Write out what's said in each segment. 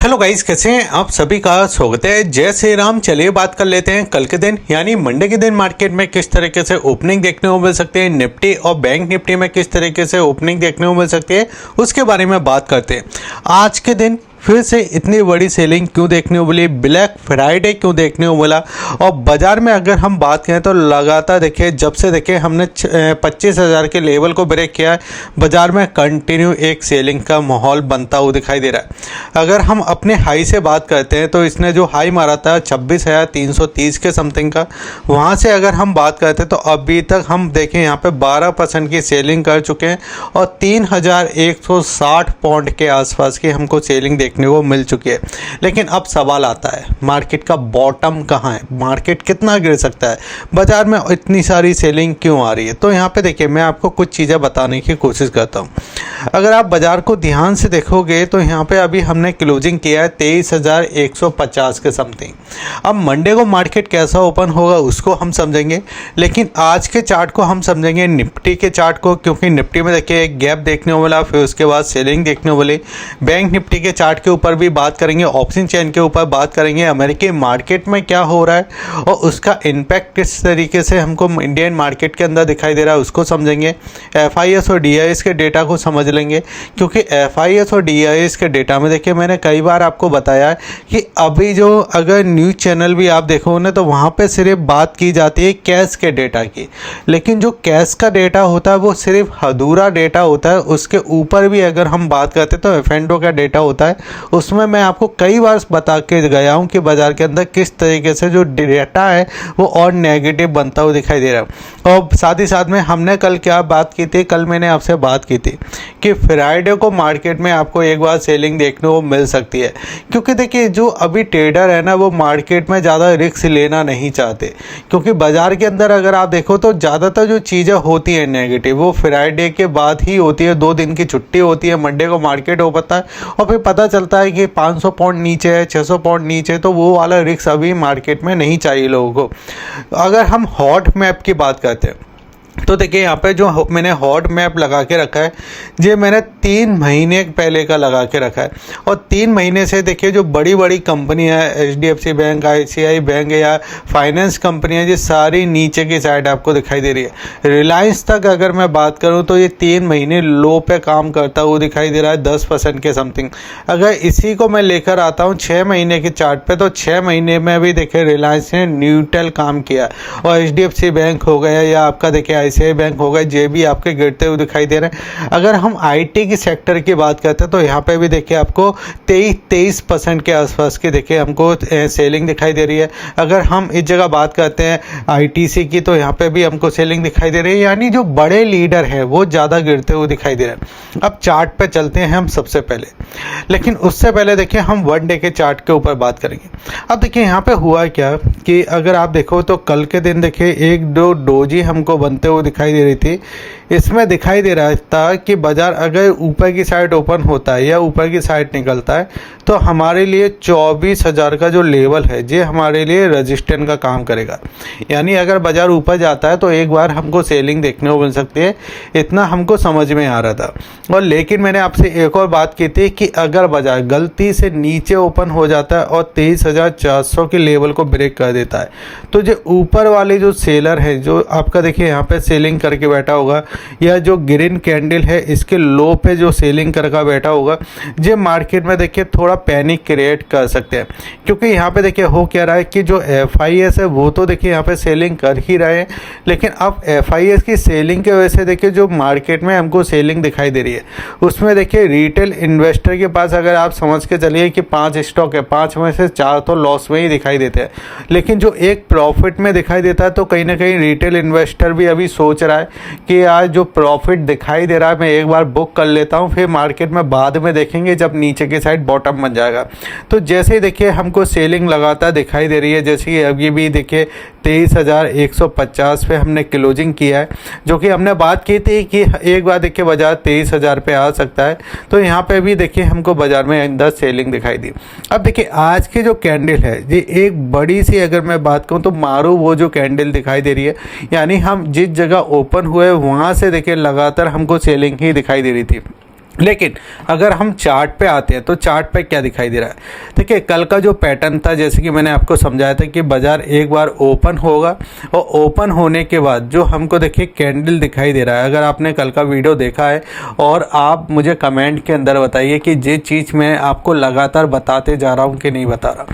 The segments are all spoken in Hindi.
हेलो गाइस, कैसे हैं आप सभी का स्वागत है। जय श्री राम। चलिए बात कर लेते हैं कल के दिन यानी मंडे के दिन मार्केट में किस तरीके से ओपनिंग देखने को मिल सकते हैं। निफ्टी और बैंक निफ्टी में किस तरीके से ओपनिंग देखने को मिल सकती है उसके बारे में बात करते हैं। आज के दिन फिर से इतनी बड़ी सेलिंग क्यों देखने को मिली, ब्लैक फ्राइडे क्यों देखने को मिला, और बाज़ार में अगर हम बात करें तो लगातार देखिए जब से देखिए हमने 25,000 के लेवल को ब्रेक किया है, बाज़ार में कंटिन्यू एक सेलिंग का माहौल बनता हुआ दिखाई दे रहा है। अगर हम अपने हाई से बात करते हैं तो इसने जो हाई मारा था 26,330 के समथिंग का, वहाँ से अगर हम बात करते हैं तो अभी तक हम देखें यहाँ पे 12% की सेलिंग कर चुके हैं और 3,160 पॉइंट के आसपास की हमको सेलिंग देखने को मिल चुकी है। लेकिन अब सवाल आता है, मार्केट का बॉटम कहाँ है, मार्केट कितना गिर सकता है, बाजार में इतनी सारी सेलिंग क्यों आ रही है। तो यहाँ पे देखिए मैं आपको कुछ चीज़ें बताने की कोशिश करता हूँ। अगर आप बाजार को ध्यान से देखोगे तो यहाँ पे अभी हमने क्लोजिंग किया है 23,150 के समथिंग। अब मंडे को मार्केट कैसा ओपन होगा उसको हम समझेंगे, लेकिन आज के चार्ट को हम समझेंगे निफ्टी के चार्ट को, क्योंकि निफ्टी में देखिए एक गैप देखने को मिला, फिर उसके बाद सेलिंग देखने को मिली। बैंक निफ्टी के चार्ट के ऊपर भी बात करेंगे, ऑप्शन चेन के ऊपर बात करेंगे, अमेरिकी मार्केट में क्या हो रहा है और उसका इम्पैक्ट किस तरीके से हमको इंडियन मार्केट के अंदर दिखाई दे रहा है उसको समझेंगे। FIS और DIS के डेटा को समझ लेंगे, क्योंकि FIS और DIS के डेटा में देखिए मैंने कई बार आपको बताया है कि अभी जो अगर न्यूज़ चैनल भी आप देखोगे ना तो वहाँ पे सिर्फ बात की जाती है कैश के डेटा की, लेकिन जो कैश का डेटा होता है वो सिर्फ अधूरा डेटा होता है। उसके ऊपर भी अगर हम बात करते हैं तो F&O का डेटा होता है, उसमें मैं आपको कई बार बता के गया हूँ कि बाजार के अंदर किस तरीके से जो डेटा है वो और नेगेटिव बनता हुआ दिखाई दे रहा है। और साथ ही साथ में हमने कल क्या बात की थी, कल मैंने आपसे बात की थी कि फ्राइडे को मार्केट में आपको एक बार सेलिंग देखने को मिल सकती है, क्योंकि देखिए जो अभी ट्रेडर है ना वो मार्केट में ज़्यादा रिस्क लेना नहीं चाहते, क्योंकि बाजार के अंदर अगर आप देखो तो ज़्यादातर जो चीज़ें होती हैं नेगेटिव वो फ्राइडे के बाद ही होती है। 2 दिन की छुट्टी होती है, मंडे को मार्केट हो पाता है और फिर पता चलता है कि 500 पॉइंट नीचे है, 600 पॉइंट नीचे है, तो वो वाला रिस्क अभी मार्केट में नहीं चाहिए लोगों को। अगर हम हॉट मैप की बात करते हैं तो देखिए यहाँ पे जो मैंने हॉट मैप लगा के रखा है, ये मैंने 3 महीने पहले का लगा के रखा है, और 3 महीने से देखिए जो बड़ी बड़ी कंपनियाँ हैं, HDFC बैंक, ICICI बैंक या फाइनेंस कंपनियाँ, ये सारी नीचे की साइड आपको दिखाई दे रही है। रिलायंस तक अगर मैं बात करूँ तो ये 3 महीने लो पे काम करता हुआ दिखाई दे रहा है 10% के समथिंग। अगर इसी को मैं लेकर आता हूँ 6 महीने के चार्ट पे तो 6 महीने में भी देखिए रिलायंस ने न्यूट्रल काम किया, और HDFC बैंक हो गया या आपका देखिए ICICI बैंक हो गए, जे भी आपके गिरते हुए दिखाई दे रहे हैं। अगर हम IT की सेक्टर की बात करते हैं तो यहाँ पे भी देखिए आपको 23% के आसपास की देखिए हमको सेलिंग दिखाई दे रही है। अगर हम इस जगह बात करते हैं ITC की तो यहाँ पे भी हमको सेलिंग दिखाई दे रही है, यानी जो बड़े लीडर हैं वो ज़्यादा गिरते हुए दिखाई दे रहे हैं। अब चार्ट पे चलते हैं हम सबसे पहले, लेकिन उससे पहले देखिए हम 1 डे के चार्ट के ऊपर बात करेंगे। अब देखिए यहाँ पे हुआ क्या कि अगर आप देखो तो कल के दिन देखिए 1-2 डोजी हमको बनते हुए दिखाई दे रही थी। इसमें दिखाई दे रहा था कि बाजार अगर ऊपर की साइड ओपन होता है या ऊपर की साइड निकलता है तो हमारे लिए 24,000 का जो लेवल है ये हमारे लिए रेजिस्टेंस का काम करेगा। यानी अगर बाजार ऊपर जाता है तो एक बार हमको सेलिंग देखने को मिल सकती है, इतना हमको समझ में आ रहा था। और लेकिन मैंने आपसे एक और बात की थी कि अगर बाजार गलती से नीचे ओपन हो जाता है और 23,400 के लेवल को ब्रेक कर देता है तो जो ऊपर वाले जो सेलर है जो आपका देखिए यहाँ पे सेलिंग करके बैठा होगा, या जो ग्रीन कैंडल है इसके लो पे जो सेलिंग करके बैठा होगा, ये मार्केट में देखिए थोड़ा पैनिक क्रिएट कर सकते हैं। क्योंकि यहाँ पे देखिए हो क्या रहा है कि जो FIS है वो तो देखिए यहाँ पे सेलिंग कर ही रहे हैं, लेकिन अब FIS की सेलिंग की वजह से देखिए जो मार्केट में हमको सेलिंग दिखाई दे रही है उसमें देखिए रिटेल इन्वेस्टर के पास अगर आप समझ के चलिए कि 5 स्टॉक है, 5 में से 4 तो लॉस में ही दिखाई देते हैं, लेकिन जो एक प्रॉफिट में दिखाई देता है तो कहीं ना कहीं रिटेल इन्वेस्टर भी अभी सोच रहा है कि आज जो प्रॉफिट दिखाई दे रहा है मैं एक बार बुक कर लेता हूं, फिर मार्केट में बाद में देखेंगे जब नीचे की साइड बॉटम बन जाएगा। तो जैसे ही देखिए हमको सेलिंग लगातार दिखाई दे रही है, जैसे कि अभी भी देखिए 23,150 पे हमने क्लोजिंग किया है, जो कि हमने बात की थी कि एक बार देखिए बाजार 23,000 पे आ सकता है। तो यहाँ पे भी देखिए हमको बाजार में अंदर सेलिंग दिखाई दी। अब देखिए आज की जो कैंडल है ये एक बड़ी सी अगर मैं बात कहूँ तो मारू वो जो कैंडल दिखाई दे रही है, यानी हम जिस जगह ओपन हुए वहाँ से देखिए लगातार हमको सेलिंग ही दिखाई दे रही थी। लेकिन अगर हम चार्ट पे आते हैं तो चार्ट पे क्या दिखाई दे रहा है, देखिए कल का जो पैटर्न था जैसे कि मैंने आपको समझाया था कि बाज़ार एक बार ओपन होगा और ओपन होने के बाद जो हमको देखिए कैंडल दिखाई दे रहा है। अगर आपने कल का वीडियो देखा है और आप मुझे कमेंट के अंदर बताइए कि ये चीज़ मैं आपको लगातार बताते जा रहा हूँ कि नहीं बता रहा।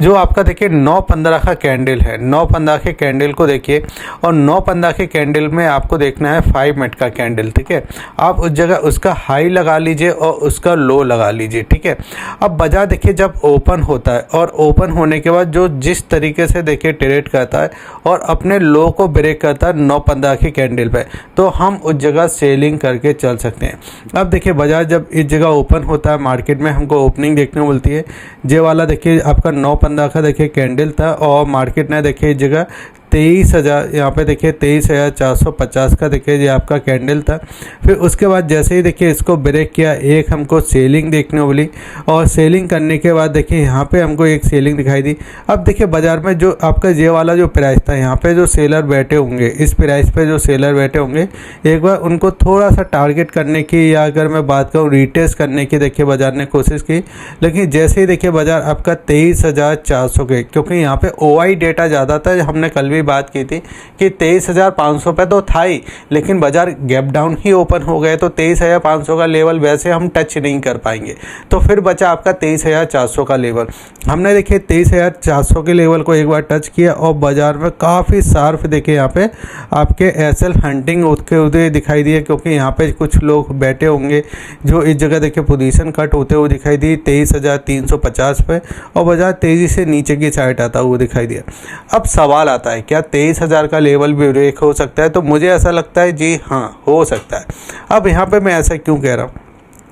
जो आपका देखिए 9-15 का कैंडल है, 9-15 के कैंडल को देखिए और 9-15 के कैंडल में आपको देखना है 5 मिनट का कैंडल, ठीक है। आप उस जगह उसका हाई लगा लीजिए और उसका लो लगा लीजिए, ठीक है। अब बाजार देखिए जब ओपन होता है और ओपन होने के बाद जो जिस तरीके से देखिए ट्रेड करता है और अपने लो को ब्रेक करता है 9-15 की कैंडल पे, तो हम उस जगह सेलिंग करके चल सकते हैं। अब देखिए बाजार जब इस जगह ओपन होता है, मार्केट में हमको ओपनिंग देखने को मिलती है। ये वाला देखिए आपका 9-15 का देखिए कैंडल था और मार्केट ने देखिए इस जगह 23,000, यहाँ पे देखिए 23,450 का देखिए ये आपका कैंडल था। फिर उसके बाद जैसे ही देखिए इसको ब्रेक किया, एक हमको सेलिंग देखने को मिली और सेलिंग करने के बाद देखिए यहाँ पे हमको एक सेलिंग दिखाई दी। अब देखिए बाज़ार में जो आपका ये वाला जो प्राइस था, यहाँ पे जो सेलर बैठे होंगे, इस प्राइस पे जो सेलर बैठे होंगे, एक बार उनको थोड़ा सा टारगेट करने की या अगर मैं बात करूँ रिटेस्ट करने की देखिए बाज़ार ने कोशिश की। लेकिन जैसे ही देखिए बाज़ार आपका 23,400 के, क्योंकि यहाँ पे OI डेटा ज़्यादा था, हमने कल भी बात की थी कि 23,500 पे तो था ही, लेकिन बाजार गैप डाउन ही ओपन हो गए तो 23,500 का लेवल वैसे हम टच नहीं कर पाएंगे। तो फिर बचा आपका 23,400 का लेवल। हमने देखिए 23,400 के लेवल को एक बार टच किया और बाजार में काफ़ी शार्प देखिए यहाँ पे आपके एसएल हंटिंग होते हुए दिखाई दिए, क्योंकि यहाँ पे कुछ लोग बैठे होंगे जो इस जगह देखिए पोजीशन कट होते हुए दिखाई दी 23,350 पे और बाजार तेज़ी से नीचे की साइड आता हुआ दिखाई दिया। अब सवाल आता है क्या 23,000 का लेवल भी ब्रेक हो सकता है? तो मुझे ऐसा लगता है जी हाँ, हो सकता है। अब यहाँ पे मैं ऐसा क्यों कह रहा हूँ,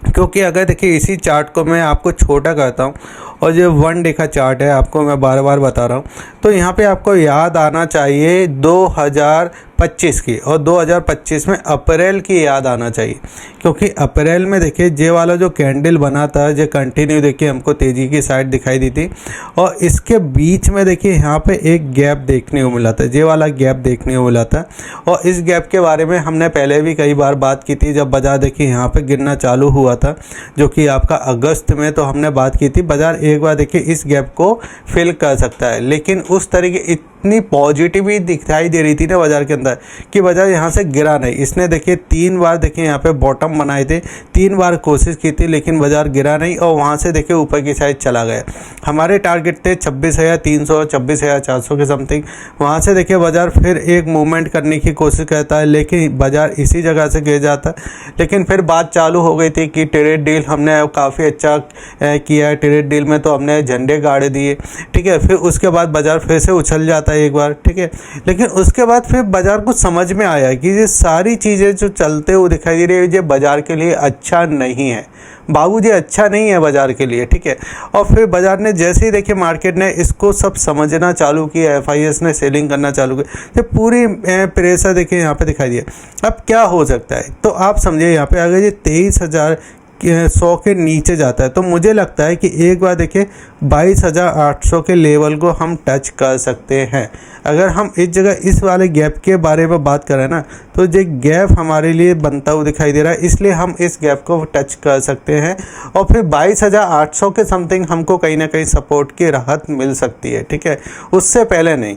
क्योंकि अगर देखिए इसी चार्ट को मैं आपको छोटा करता हूँ और जो 1 डे का चार्ट है आपको मैं बार बार बता रहा हूँ, तो यहाँ पे आपको याद आना चाहिए 2025 की, और 2025 में अप्रैल की याद आना चाहिए, क्योंकि अप्रैल में देखिए जे वाला जो कैंडल बना था जो कंटिन्यू देखिए हमको तेज़ी की साइड दिखाई दी थी और इसके बीच में देखिए यहाँ पे एक गैप देखने को मिला था, जे वाला गैप देखने को मिला था। और इस गैप के बारे में हमने पहले भी कई बार बात की थी जब बाजार देखिए यहाँ पे गिरना चालू हुआ था, जो कि आपका अगस्त में, तो हमने बात की थी बाजार एक बार देखिए इस गैप को फिल कर सकता है। लेकिन उस तरीके इतनी पॉजिटिविटी दिखाई दे रही थी ना बाजार के अंदर कि बाजार यहाँ से गिरा नहीं। इसने देखिए 3 बार देखिए यहाँ पे बॉटम बनाए थे, 3 बार कोशिश की थी, लेकिन बाजार गिरा नहीं और वहाँ से देखिए ऊपर की साइड चला गया। हमारे टारगेट थे 26,300 26,400 के समथिंग। वहाँ से देखिए बाजार फिर एक मूवमेंट करने की कोशिश करता है, लेकिन बाजार इसी जगह से गिर जाता है। लेकिन फिर बात चालू हो गई थी कि ट्रेड डील हमने काफ़ी अच्छा किया है, ट्रेड डील में तो हमने झंडे गाड़ दिए, ठीक है। फिर उसके बाद बाजार फिर से उछल जाता है एक बार, ठीक है। लेकिन उसके बाद फिर बाजार को समझ में आया कि ये सारी चीज़ें जो चलते हुए दिखाई दे रही है ये बाजार के लिए अच्छा नहीं है बाबूजी, अच्छा नहीं है बाजार के लिए, ठीक है। और फिर बाजार ने जैसे ही देखिए मार्केट ने इसको सब समझना चालू किया, FIS ने सेलिंग करना चालू किया, तो पूरी प्रेशर देखिए यहाँ पे दिखाई दिया। अब क्या हो सकता है, तो आप समझिए यहाँ पे अगर ये 23,100 के नीचे जाता है तो मुझे लगता है कि एक बार देखिए 22,800 के लेवल को हम टच कर सकते हैं। अगर हम इस जगह इस वाले गैप के बारे में बात करें ना, तो ये गैप हमारे लिए बनता हुआ दिखाई दे रहा है, इसलिए हम इस गैप को टच कर सकते हैं और फिर 22,800 के समथिंग हमको कहीं ना कहीं सपोर्ट की राहत मिल सकती है, ठीक है, उससे पहले नहीं।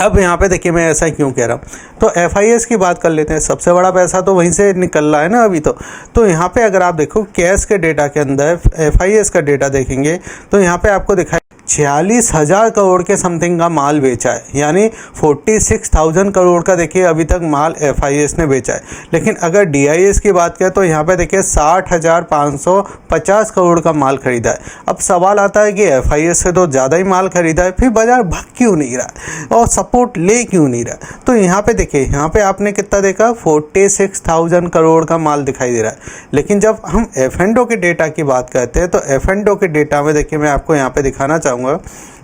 अब यहाँ पे देखिए मैं ऐसा क्यों कह रहा हूँ, तो FIS की बात कर लेते हैं। सबसे बड़ा पैसा तो वहीं से निकल रहा है ना अभी तो यहाँ पे अगर आप देखो कैश के डेटा के अंदर FIS का डेटा देखेंगे तो यहाँ पे आपको दिखाई 46,000 करोड़ के समथिंग का माल बेचा है, यानी 46,000 करोड़ का देखिए अभी तक माल FIS ने बेचा है। लेकिन अगर DIS की बात करें तो यहाँ पे देखिए 60,550 करोड़ का माल खरीदा है। अब सवाल आता है कि FIS से तो ज़्यादा ही माल खरीदा है, फिर बाजार भाग क्यों नहीं रहा और सपोर्ट ले क्यों नहीं रहा? तो यहाँ पे देखिए, यहाँ पे आपने कितना देखा, 46,000 करोड़ का माल दिखाई दे रहा है। लेकिन जब हम F&O के डेटा की बात करते हैं तो F&O के डेटा में देखिए मैं आपको यहाँ पे दिखाना चाहूँगा,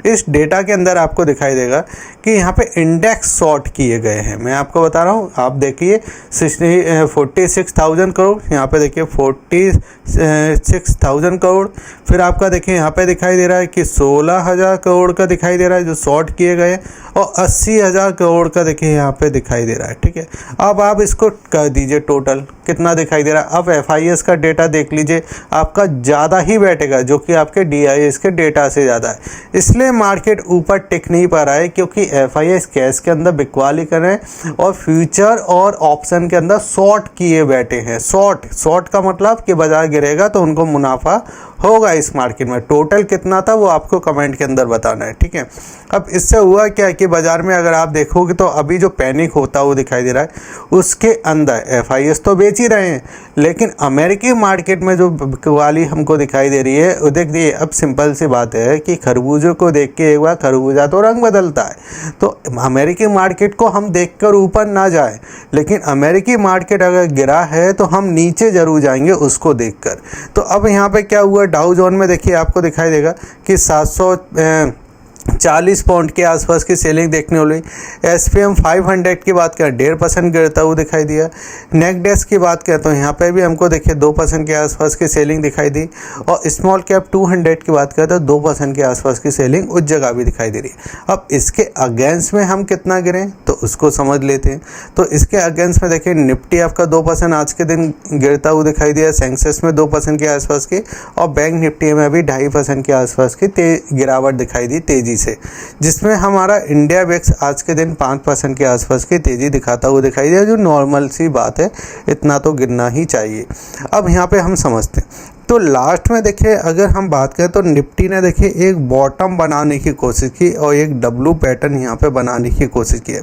इस डेटा के अंदर आपको दिखाई देगा कि यहाँ पे इंडेक्स शॉर्ट किए गए हैं। मैं आपको बता रहा हूँ, आप देखिए 46,000 करोड़, यहाँ पे देखिए 46,000 करोड़, फिर आपका देखिए यहाँ पे दिखाई दे रहा है कि 16,000 करोड़ का दिखाई दे रहा है जो शॉर्ट किए गए और 80,000 करोड़ का देखिए यहाँ पे दिखाई दे रहा है, ठीक है। अब आप इसको कर दीजिए टोटल, कितना दिखाई दे रहा है। अब FIS का डेटा देख लीजिए, आपका ज़्यादा ही बैठेगा जो कि आपके DIS के डेटा से ज़्यादा है, इसलिए मार्केट ऊपर टिक नहीं पा रहा है क्योंकि FIS कैश के अंदर बिकवाली कर रहे हैं और फ्यूचर और ऑप्शन के अंदर शॉर्ट किए बैठे हैं। शॉर्ट का मतलब कि बाजार गिरेगा तो उनको मुनाफा होगा इस मार्केट में। टोटल कितना था वो आपको कमेंट के अंदर बताना है, ठीक है। अब इससे हुआ क्या कि बाजार में अगर आप देखोगे तो अभी जो पैनिक होता हुआ दिखाई दे रहा है, उसके अंदर FIS तो बेच ही रहे हैं, लेकिन अमेरिकी मार्केट में जो बिकवाली हमको दिखाई दे रही है वो देखिए। अब सिंपल सी बात है कि खरबूजे को देख के एक बार खरबूजा तो रंग बदलता है, तो अमेरिकी मार्केट को हम देखकर ऊपर ना जाए, लेकिन अमेरिकी मार्केट अगर गिरा है तो हम नीचे जरूर जाएंगे उसको देखकर। तो अब यहाँ पे क्या हुआ, डाउ जोन में देखिए आपको दिखाई देगा कि 740 पॉइंट के आसपास की सेलिंग देखने को मिली। SPM 500 की बात करें 1.5% गिरता हुआ दिखाई दिया। नेकडेस्क की बात करें तो यहाँ पे भी हमको देखिए 2% के आसपास की सेलिंग दिखाई दी, और स्मॉल कैप 200 की बात करें तो 2% के आसपास की सेलिंग उस जगह भी दिखाई दे रही है। अब इसके अगेंस्ट में हम कितना गिरें तो उसको समझ लेते हैं। तो इसके अगेंस्ट में देखिए निफ्टी आपका 2% आज के दिन गिरता हुआ दिखाई दिया, सेंसेक्स में 2% के आसपास की, और बैंक निफ्टी में भी 2.5% के आसपास की गिरावट दिखाई दी तेजी से, जिसमें हमारा इंडिया वेक्स आज के दिन 5% के आसपास की तेजी दिखाता हुआ दिखाई दिया, जो नॉर्मल सी बात है, इतना तो गिरना ही चाहिए। अब यहाँ पे हम समझते हैं तो लास्ट में देखिए अगर हम बात करें तो निफ्टी ने देखिए एक बॉटम बनाने की कोशिश की और एक डब्लू पैटर्न यहाँ पे बनाने की कोशिश की है,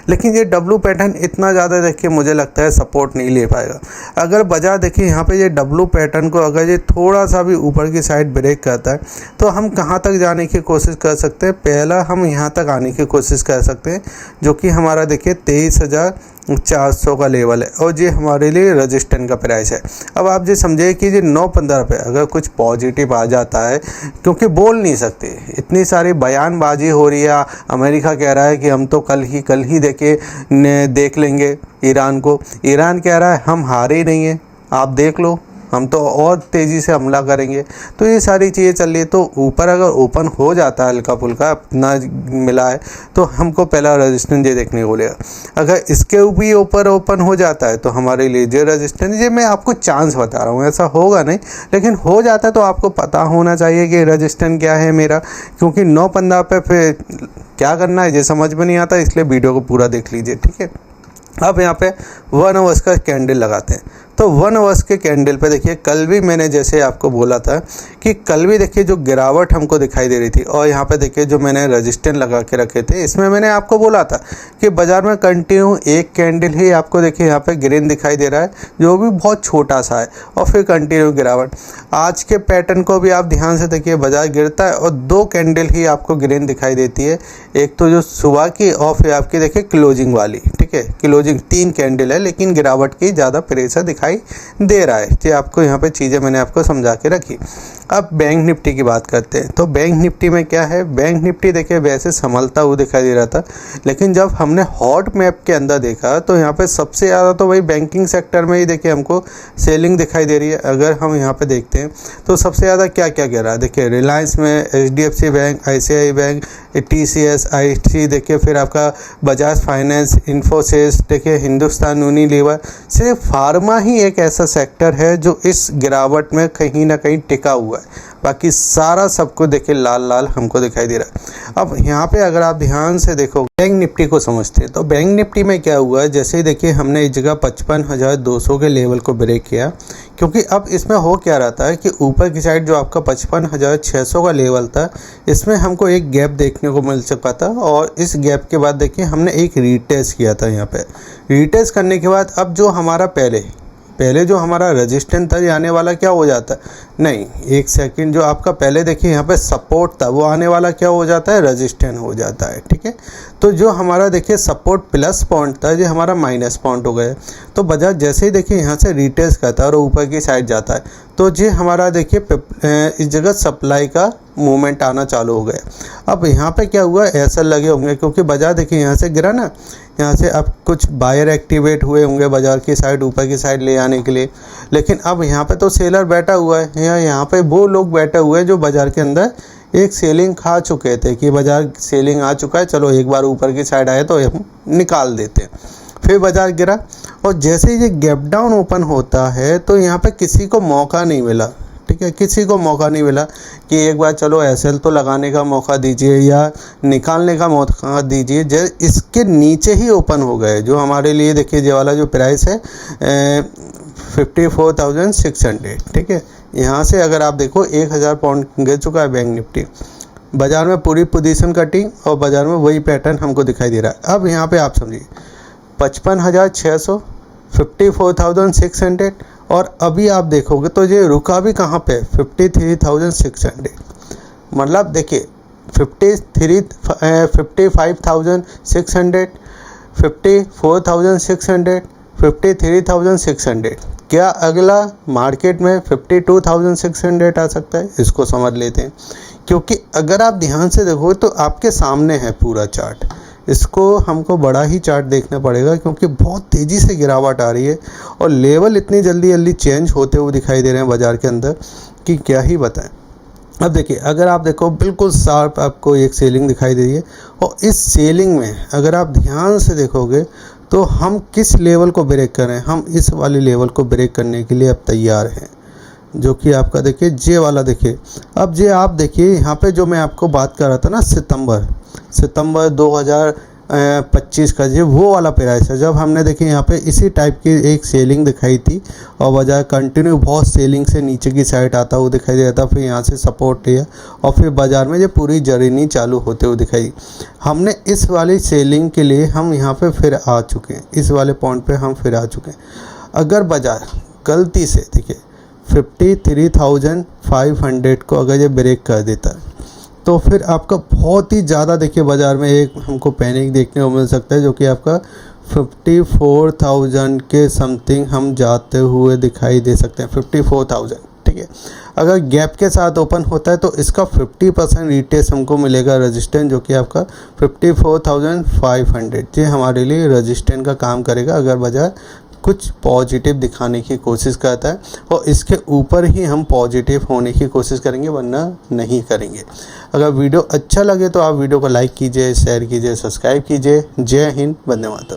लेकिन ये डब्लू पैटर्न इतना ज़्यादा देखिए मुझे लगता है सपोर्ट नहीं ले पाएगा। अगर बाजार देखिए यहाँ पे ये डब्लू पैटर्न को अगर ये थोड़ा सा भी ऊपर की साइड ब्रेक करता है तो हम कहाँ तक जाने की कोशिश कर सकते हैं। पहला हम यहाँ तक आने की कोशिश कर सकते हैं, जो कि हमारा देखिए 23,400 का लेवल है, और ये हमारे लिए रजिस्टेंस का प्राइस है। अब आप ये समझिए कि ये 9-15 पे अगर कुछ पॉजिटिव आ जाता है, क्योंकि बोल नहीं सकते, इतनी सारी बयानबाजी हो रही है। अमेरिका कह रहा है कि हम तो कल ही देख लेंगे ईरान को, ईरान कह रहा है हम हारे ही नहीं हैं, आप देख लो, हम तो और तेज़ी से हमला करेंगे। तो ये सारी चीज़ें चल रही है। तो ऊपर अगर ओपन हो जाता है हल्का फुल्का अपना मिला है तो हमको पहला रेजिस्टेंस ये देखने को मिलेगा। अगर इसके भी ऊपर ओपन हो जाता है तो हमारे लिए ये रेजिस्टेंस, ये मैं आपको चांस बता रहा हूँ, ऐसा होगा नहीं, लेकिन हो जाता है तो आपको पता होना चाहिए कि रेजिस्टेंस क्या है मेरा, क्योंकि 9-15 पे फिर क्या करना है ये समझ में नहीं आता, इसलिए वीडियो को पूरा देख लीजिए, ठीक है। अब यहाँ पे 1 आवर्स का कैंडल लगाते हैं। तो 1 आवर्स के कैंडल पे देखिए कल भी मैंने जैसे आपको बोला था कि कल भी देखिए जो गिरावट हमको दिखाई दे रही थी, और यहाँ पे देखिए जो मैंने रेजिस्टेंस लगा के रखे थे, इसमें मैंने आपको बोला था कि बाजार में कंटिन्यू एक कैंडल ही आपको देखिए यहाँ पे ग्रीन दिखाई दे रहा है, जो भी बहुत छोटा सा है, और फिर कंटिन्यू गिरावट। आज के पैटर्न को भी आप ध्यान से देखिए, बाजार गिरता है और 2 कैंडल ही आपको ग्रीन दिखाई देती है, एक तो जो सुबह की और फिर आपकी देखिए क्लोजिंग वाली, ठीक है। क्लोजिंग 3 कैंडल है, लेकिन गिरावट की ज़्यादा प्रेशर दिखाई दे रहा है। ये आपको यहाँ पे चीज़ें मैंने आपको समझा के रखी। अब बैंक निफ्टी की बात करते हैं। तो बैंक निफ्टी में क्या है, बैंक निफ्टी देखिए वैसे संभलता हुआ दिखाई दे रहा था, लेकिन जब हमने हॉट मैप के अंदर देखा तो यहाँ पे सबसे ज़्यादा तो वही बैंकिंग सेक्टर में ही देखिए हमको सेलिंग दिखाई दे रही है। अगर हम यहाँ पे देखते हैं तो सबसे ज़्यादा क्या क्या गिरा है, देखिए रिलायंस में, HDFC bank, ICICI bank, TCS, IC देखिए, फिर आपका बजाज फाइनेंस, इन्फोसिस देखिए, हिंदुस्तान यूनिलीवर। सिर्फ फार्मा ही एक ऐसा सेक्टर है जो इस गिरावट में कहीं ना कहीं टिका हुआ है, बाकी सारा सबको देखिए लाल लाल हमको दिखाई दे रहा है। अब यहाँ पे अगर आप ध्यान से देखो बैंक निफ्टी को समझते हैं तो बैंक निफ्टी में क्या हुआ है, जैसे ही देखिए हमने इस जगह 55,200 के लेवल को ब्रेक किया, क्योंकि अब इसमें हो क्या रहता है कि ऊपर की साइड जो आपका 55,600 का लेवल था, इसमें हमको एक गैप देखने को मिल चुका था, और इस गैप के बाद देखिए हमने एक रीटेस्ट किया था। यहाँ पे रीटेस्ट करने के बाद अब जो हमारा पहले जो हमारा रेजिस्टेंस था, ये आने वाला क्या हो जाता है, नहीं एक सेकंड, जो आपका पहले देखिए यहाँ पे सपोर्ट था वो आने वाला क्या हो जाता है, रेजिस्टेंस हो जाता है, ठीक है। तो जो हमारा देखिए सपोर्ट प्लस पॉइंट था, ये हमारा माइनस पॉइंट हो गया। तो बाजार जैसे ही देखिए यहाँ से रीटेस्ट करता है और ऊपर की साइड जाता है, तो ये हमारा देखिए इस जगह सप्लाई का मूवमेंट आना चालू हो गया। अब यहाँ पे क्या हुआ, ऐसा लगे होंगे क्योंकि बाजार देखिए यहाँ से गिरा ना, यहाँ से अब कुछ बायर एक्टिवेट हुए होंगे बाजार की साइड ऊपर की साइड ले आने के लिए, लेकिन अब यहाँ पे तो सेलर बैठा हुआ है, यहाँ पे वो लोग बैठे हुए हैं जो बाजार के अंदर एक सेलिंग खा चुके थे कि बाजार सेलिंग आ चुका है, चलो एक बार ऊपर की साइड आए तो हम निकाल देते हैं। फिर बाजार गिरा और जैसे ही ये गैप डाउन ओपन होता है तो यहाँ पे किसी को मौका नहीं मिला, ठीक है, किसी को मौका नहीं मिला कि एक बार चलो एसएल तो लगाने का मौका दीजिए या निकालने का मौका दीजिए। इसके नीचे ही ओपन हो गए, जो हमारे लिए देखिए ये वाला जो प्राइस है 54,600, ठीक है। यहाँ से अगर आप देखो 1000 पॉइंट गिर चुका है बैंक निफ्टी। बाज़ार में पूरी पोजीशन कटिंग और बाज़ार में वही पैटर्न हमको दिखाई दे रहा है। अब यहाँ पे आप समझिए 55,600, 54,600 और अभी आप देखोगे तो ये रुका भी कहाँ पे 53,600। मतलब देखिए 55,600, 54,600, 53,600। क्या अगला मार्केट में 52,600 आ सकता है? इसको समझ लेते हैं, क्योंकि अगर आप ध्यान से देखो तो आपके सामने है पूरा चार्ट। इसको हमको बड़ा ही चार्ट देखना पड़ेगा क्योंकि बहुत तेज़ी से गिरावट आ रही है और लेवल इतनी जल्दी जल्दी चेंज होते हुए दिखाई दे रहे हैं बाज़ार के अंदर कि क्या ही बताएं। अब देखिए अगर आप देखो बिल्कुल शार्प आपको एक सेलिंग दिखाई दे रही है और इस सेलिंग में अगर आप ध्यान से देखोगे तो हम किस लेवल को ब्रेक कर रहे हैं, हम इस वाले लेवल को ब्रेक करने के लिए अब तैयार हैं, जो कि आपका देखिए जे वाला देखिए। अब जे आप देखिए यहाँ पे जो मैं आपको बात कर रहा था ना सितंबर 2025 का, ये वो वाला प्राइस है जब हमने देखिए यहाँ पे इसी टाइप की एक सेलिंग दिखाई थी और बाजार कंटिन्यू बहुत सेलिंग से नीचे की साइड आता हुआ दिखाई दे रहा था। फिर यहाँ से सपोर्ट लिया और फिर बाज़ार में ये पूरी जर्नी चालू होते हुए दिखाई। हमने इस वाली सेलिंग के लिए हम यहाँ पे फिर आ चुके हैं, इस वाले पॉइंट पे हम फिर आ चुके हैं। अगर बाज़ार गलती से देखिए 53,500 को अगर ये ब्रेक कर देता है तो फिर आपका बहुत ही ज़्यादा देखिए बाज़ार में एक हमको पैनिक देखने को मिल सकता है, जो कि आपका 54,000 के समथिंग हम जाते हुए दिखाई दे सकते हैं, 54,000, ठीक है। अगर गैप के साथ ओपन होता है तो इसका 50% रिटेस्ट हमको मिलेगा रेजिस्टेंस, जो कि आपका 54,500। ये हमारे लिए रेजिस्टेंस का काम करेगा अगर बाज़ार कुछ पॉजिटिव दिखाने की कोशिश करता है और इसके ऊपर ही हम पॉजिटिव होने की कोशिश करेंगे, वरना नहीं करेंगे। अगर वीडियो अच्छा लगे तो आप वीडियो को लाइक कीजिए, शेयर कीजिए, सब्सक्राइब कीजिए। जय हिंद, वंदे मातरम।